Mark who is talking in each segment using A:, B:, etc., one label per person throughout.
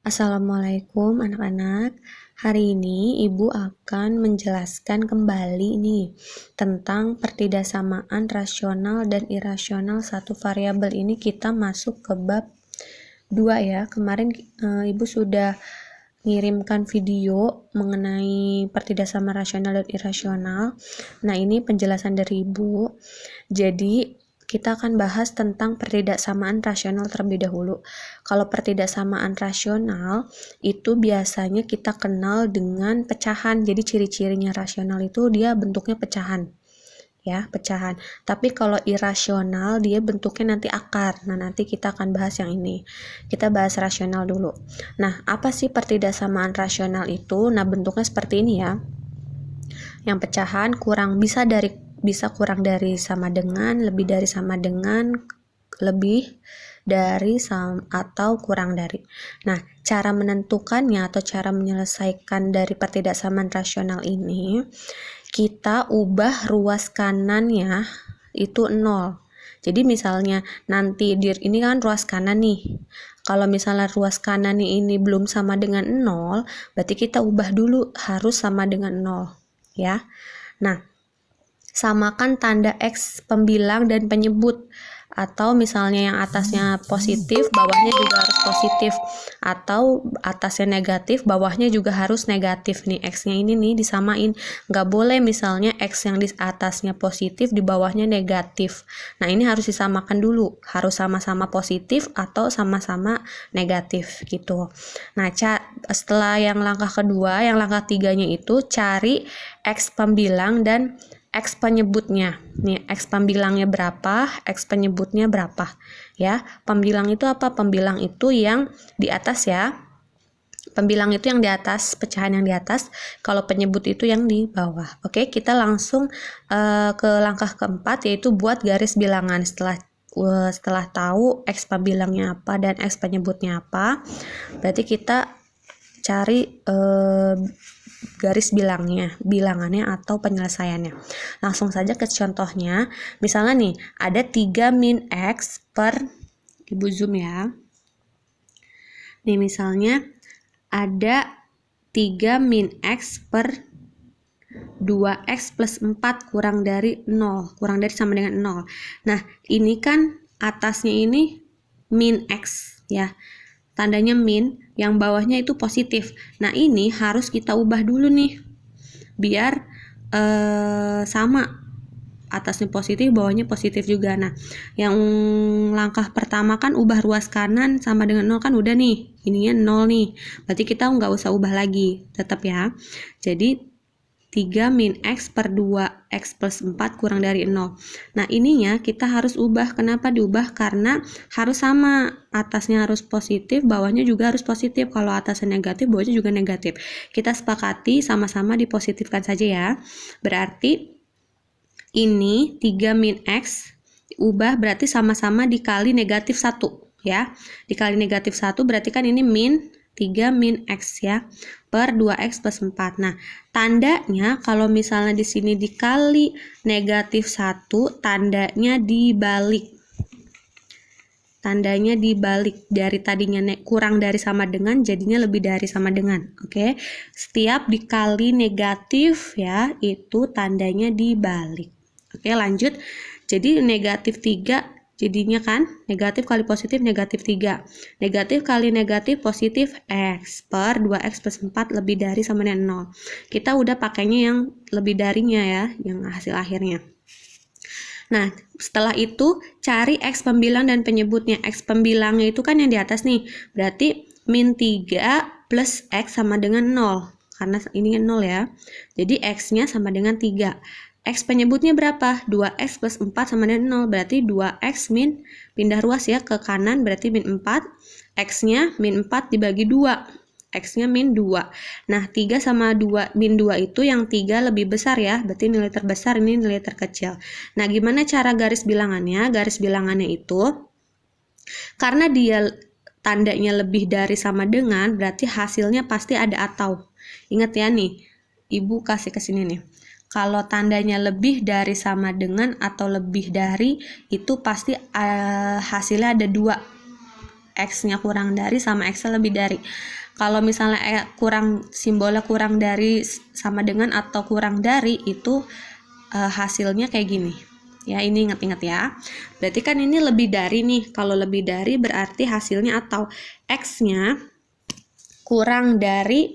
A: Assalamualaikum anak-anak. Hari ini Ibu akan menjelaskan kembali nih tentang pertidaksamaan rasional dan irasional satu variabel. Ini kita masuk ke bab 2 ya. Kemarin Ibu sudah ngirimkan video mengenai pertidaksamaan rasional dan irasional. Nah, ini penjelasan dari Ibu. Jadi kita akan bahas tentang pertidaksamaan rasional terlebih dahulu. Kalau pertidaksamaan rasional itu biasanya kita kenal dengan pecahan. Jadi ciri-cirinya rasional itu dia bentuknya pecahan. Ya, pecahan. Tapi kalau irasional dia bentuknya nanti akar. Nah, nanti kita akan bahas yang ini. Kita bahas rasional dulu. Nah, apa sih pertidaksamaan rasional itu? Nah, bentuknya seperti ini ya. Yang pecahan bisa kurang dari sama dengan, lebih dari sama dengan, lebih dari atau kurang dari. Nah, cara menentukannya atau cara menyelesaikan dari pertidaksamaan rasional ini, kita ubah ruas kanannya itu 0. Jadi misalnya nanti ini kan ruas kanan nih. Kalau misalnya ruas kanan ini belum sama dengan 0, berarti kita ubah dulu harus sama dengan 0. Ya. Nah, samakan tanda X pembilang dan penyebut, atau misalnya yang atasnya positif bawahnya juga harus positif, atau atasnya negatif bawahnya juga harus negatif nih. X-nya ini nih disamain, nggak boleh misalnya X yang di atasnya positif di bawahnya negatif. Nah, ini harus disamakan dulu, harus sama-sama positif atau sama-sama negatif gitu. Nah, setelah yang langkah kedua, yang langkah tiganya itu cari X pembilang dan X penyebutnya. Nih, X pembilangnya berapa, X penyebutnya berapa. Ya, pembilang itu apa? Pembilang itu yang di atas ya. Pembilang itu yang di atas, pecahan yang di atas. Kalau penyebut itu yang di bawah. Oke, kita langsung ke langkah keempat, yaitu buat garis bilangan. Setelah tahu X pembilangnya apa dan X penyebutnya apa, berarti kita cari garis bilangannya atau penyelesaiannya. Langsung saja ke contohnya. Misalnya nih, ada 3 min X per, Ibu zoom ya. Nih misalnya ada 3 min X per 2X plus 4 kurang dari 0. Kurang dari sama dengan 0. Nah, ini kan atasnya ini min X ya. Tandanya min, yang bawahnya itu positif. Nah, ini harus kita ubah dulu nih, biar sama, atasnya positif, bawahnya positif juga. Nah, yang langkah pertama kan ubah ruas kanan sama dengan 0 kan udah nih, ininya 0 nih, berarti kita nggak usah ubah lagi, tetap ya. Jadi 3 min X per 2X plus 4 kurang dari 0. Nah, ininya kita harus ubah. Kenapa diubah? Karena harus sama. Atasnya harus positif, bawahnya juga harus positif. Kalau atasnya negatif, bawahnya juga negatif. Kita sepakati sama-sama dipositifkan saja ya. Berarti ini 3 min X ubah berarti sama-sama dikali negatif 1 ya. Dikali negatif 1 berarti kan ini min 3 min X ya, per 2X plus 4. Nah, tandanya kalau misalnya di sini dikali negatif 1, tandanya dibalik. Tandanya dibalik, dari tadinya kurang dari sama dengan jadinya lebih dari sama dengan. Oke. Setiap dikali negatif ya, itu tandanya dibalik. Oke, lanjut. Jadi negatif 3 jadinya kan negatif kali positif negatif 3. Negatif kali negatif positif X per 2X plus 4 lebih dari sama dengan 0. Kita udah pakainya yang lebih darinya ya, yang hasil akhirnya. Nah, setelah itu cari X pembilang dan penyebutnya. X pembilangnya itu kan yang di atas nih. Berarti min 3 plus X sama dengan 0. Karena ini kan 0 ya. Jadi X-nya sama dengan 3. X penyebutnya berapa? 2X plus 4 sama dengan 0. Berarti 2X min, pindah ruas ya ke kanan, berarti min 4. X-nya min 4 dibagi 2. X-nya min 2. Nah, 3 sama 2, min 2 itu yang 3 lebih besar ya. Berarti nilai terbesar, ini nilai terkecil. Nah, gimana cara garis bilangannya? Garis bilangannya itu, karena dia tandanya lebih dari sama dengan, berarti hasilnya pasti ada atau. Ingat ya nih, Ibu kasih ke sini nih. Kalau tandanya lebih dari sama dengan atau lebih dari, itu pasti hasilnya ada 2. X-nya kurang dari sama X-nya lebih dari. Kalau misalnya simbolnya kurang dari sama dengan atau kurang dari, itu hasilnya kayak gini. Ya, ini ingat-ingat ya. Berarti kan ini lebih dari nih. Kalau lebih dari berarti hasilnya atau X-nya kurang dari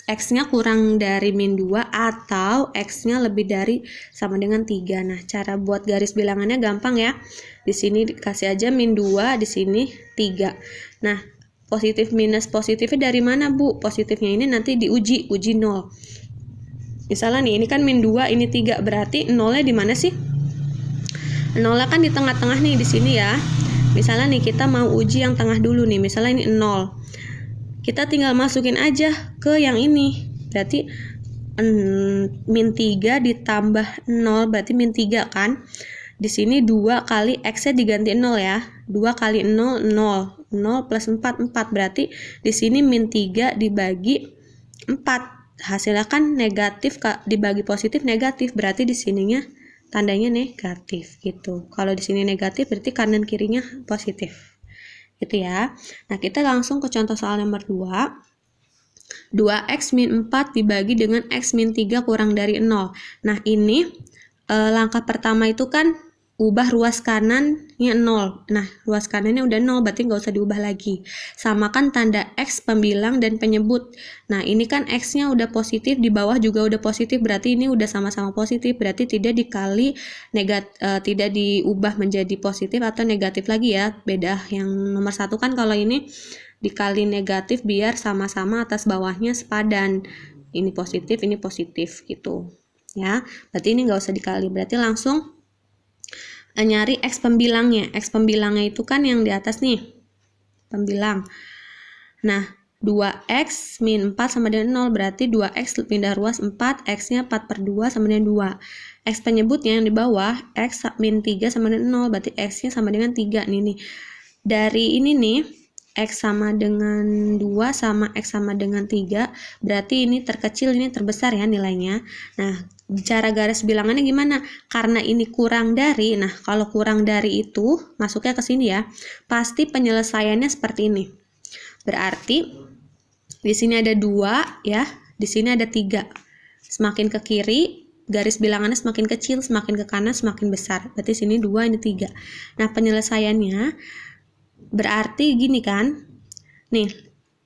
A: X-nya kurang dari min 2 atau X-nya lebih dari sama dengan 3. Nah, cara buat garis bilangannya gampang ya. Di sini dikasih aja min 2, di sini 3. Nah, positif minus positifnya dari mana, Bu? Positifnya ini nanti uji 0. Misalnya nih, ini kan min 2, ini 3, berarti nolnya di mana sih? Nolnya kan di tengah-tengah nih, di sini ya. Misalnya nih, kita mau uji yang tengah dulu nih, misalnya ini 0. Kita tinggal masukin aja ke yang ini. Berarti min 3 ditambah 0 berarti min 3 kan. Di sini 2 kali X-nya diganti 0 ya. 2 kali 0, 0. 0 plus 4, 4. Berarti di sini min 3 dibagi 4. Hasilnya kan negatif, dibagi positif negatif. Berarti di sininya tandanya negatif gitu. Kalau di sini negatif berarti kanan kirinya positif. Gitu ya. Nah, kita langsung ke contoh soal nomor 2. 2x min 4 dibagi dengan x min 3 kurang dari 0. Nah, ini langkah pertama itu kan ubah ruas kanannya 0. Nah, ruas kanannya udah 0, berarti nggak usah diubah lagi. Samakan tanda X pembilang dan penyebut. Nah, ini kan X-nya udah positif, di bawah juga udah positif, berarti ini udah sama-sama positif, berarti tidak dikali tidak diubah menjadi positif atau negatif lagi ya. Beda yang nomor 1 kan kalau ini dikali negatif biar sama-sama atas bawahnya sepadan. Ini positif gitu. Ya, berarti ini nggak usah dikali, berarti langsung nyari X pembilangnya. X pembilangnya itu kan yang di atas nih, pembilang. Nah, 2X min 4 sama dengan 0, berarti 2X pindah ruas 4, X-nya 4/2 sama dengan 2. X penyebutnya yang di bawah, X min 3 sama dengan 0, berarti X-nya sama dengan 3. Nih. Dari ini nih, X sama dengan 2 sama X sama dengan 3, berarti ini terkecil, ini terbesar ya nilainya. Nah, cara garis bilangannya gimana? Karena ini kurang dari, nah kalau kurang dari itu masuknya ke sini ya, pasti penyelesaiannya seperti ini. Berarti di sini ada 2 ya, di sini ada 3. Semakin ke kiri, garis bilangannya semakin kecil, semakin ke kanan semakin besar. Berarti sini 2, ini 3. Nah, penyelesaiannya berarti gini kan. Nih,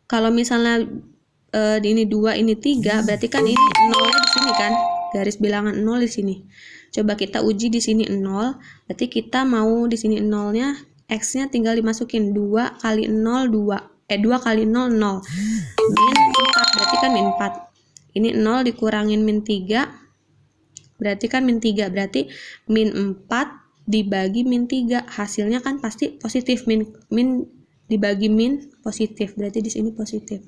A: kalau misalnya ini 2, ini 3, berarti kan ini 0-nya di sini kan. Garis bilangan 0 di sini. Coba kita uji di sini 0, berarti kita mau di sini 0-nya, X-nya tinggal dimasukin 2 kali 0, 2 kali 0, 0. Min 4, berarti kan min 4. Ini 0 dikurangin min 3, berarti kan min 3. Berarti min 4 dibagi min 3. Hasilnya kan pasti positif. Min dibagi min positif. Berarti di sini positif.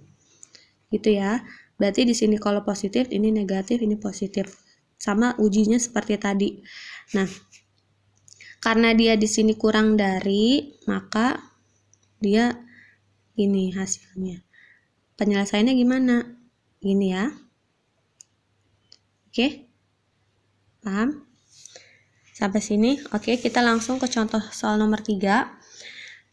A: Gitu ya. Berarti di sini kalau positif, ini negatif, ini positif. Sama ujinya seperti tadi. Nah, karena dia di sini kurang dari, maka dia ini hasilnya. Penyelesaiannya gimana? Gini ya. Oke? Paham? Sampai sini. Oke, kita langsung ke contoh soal nomor 3.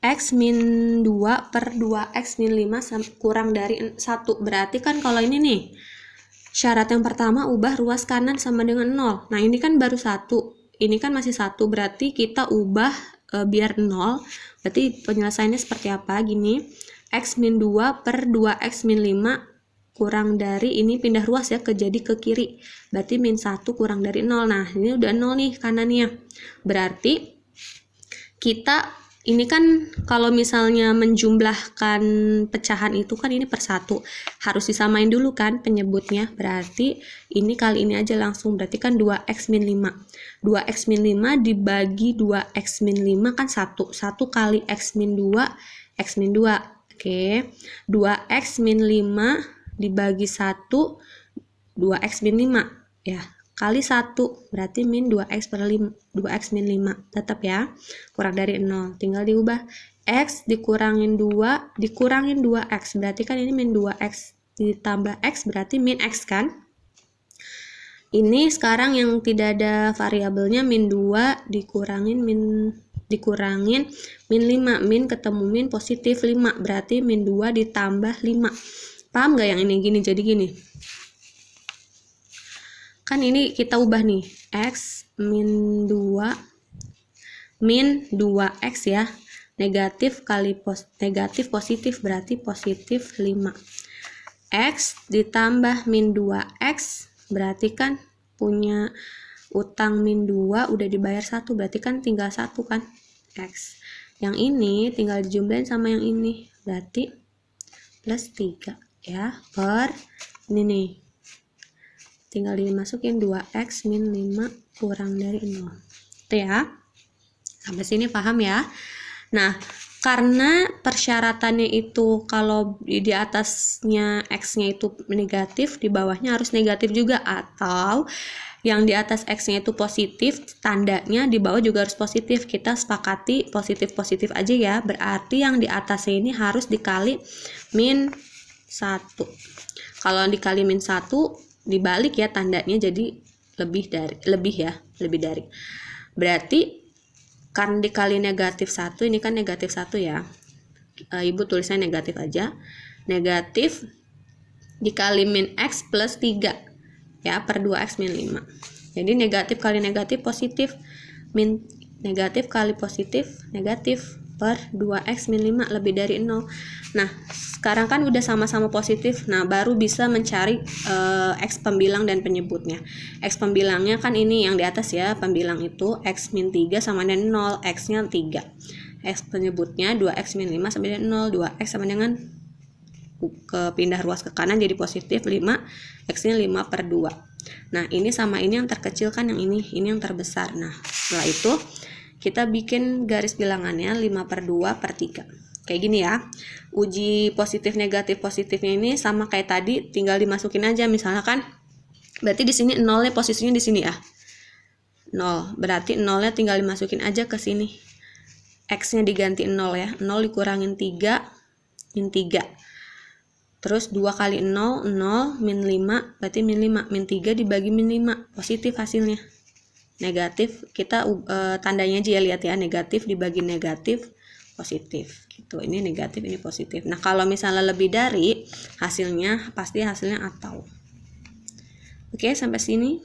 A: X min 2 per 2X min 5 kurang dari 1. Berarti kan kalau ini nih, syarat yang pertama ubah ruas kanan sama dengan 0. Nah, ini kan baru 1. Ini kan masih 1. Berarti kita ubah biar 0. Berarti penyelesaiannya seperti apa? Gini, X min 2 per 2X min 5 kurang dari, ini pindah ruas ya, jadi ke kiri. Berarti min 1 kurang dari 0. Nah, ini udah 0 nih kanannya. Berarti kita ini kan kalau misalnya menjumlahkan pecahan itu kan ini per 1. Harus disamain dulu kan penyebutnya. Berarti ini kali ini aja langsung. Berarti kan 2X min 5. 2X min 5 dibagi 2X min 5 kan 1. 1 kali X min 2, X min 2. Oke. 2X min 5 dibagi 1, 2X min 5. Ya. Kali 1, berarti min 2x per 5, 2x min 5, tetap ya, kurang dari 0, tinggal diubah, x dikurangin 2, dikurangin 2x, berarti kan ini min 2x, ditambah x, berarti min x kan, ini sekarang yang tidak ada variabelnya, min 2 dikurangin min dikurangin min 5. Min ketemu min positif 5, berarti min 2 ditambah 5. Paham gak yang ini gini? Jadi gini, kan ini kita ubah nih, X min 2 min 2X ya, negatif kali negatif positif berarti positif 5. X ditambah min 2X berarti kan punya utang min 2 udah dibayar 1, berarti kan tinggal 1 kan X. Yang ini tinggal dijumlahin sama yang ini, berarti plus 3 ya, per ini nih. Tinggal dimasukin 2X min 5 kurang dari 0. Itu ya. Sampai sini paham ya? Nah, karena persyaratannya itu kalau di atasnya X-nya itu negatif, di bawahnya harus negatif juga, atau yang di atas X-nya itu positif, tandanya di bawah juga harus positif. Kita sepakati positif-positif aja ya, berarti yang di atasnya ini harus dikali min 1. Kalau dikali min 1, dibalik ya tandanya, jadi lebih dari. Berarti karena dikali negatif 1, ini kan negatif 1 ya. Ibu tulisnya negatif aja. Negatif dikali min X plus 3 ya, per 2X min 5. Jadi negatif kali negatif positif, min negatif kali positif negatif, per 2X min 5 lebih dari 0. Nah, sekarang kan udah sama-sama positif. Nah, baru bisa mencari X pembilang dan penyebutnya. X pembilangnya kan ini yang di atas ya, pembilang itu X min 3 sama dengan 0, X-nya 3. X penyebutnya 2X min 5 sama dengan 0, 2X sama dengan pindah ruas ke kanan jadi positif 5, X-nya 5 per 2. Nah, ini sama ini yang terkecil kan, yang ini yang terbesar. Nah, setelah itu kita bikin garis bilangannya 5 per 2 per 3. Kayak gini ya. Uji positif negatif positifnya ini sama kayak tadi, tinggal dimasukin aja. Misalnya kan, berarti di sini 0-nya posisinya di sini ya. 0, berarti 0-nya tinggal dimasukin aja ke sini. X-nya diganti 0 ya. 0 dikurangin 3, min 3. Terus 2 kali 0, 0, min 5, berarti min 5. Min 3 dibagi min 5, positif hasilnya. Negatif, kita tandanya aja ya, lihat ya, negatif dibagi negatif, positif. Gitu, ini negatif, ini positif. Nah, kalau misalnya lebih dari, hasilnya, pasti hasilnya atau. Oke, sampai sini.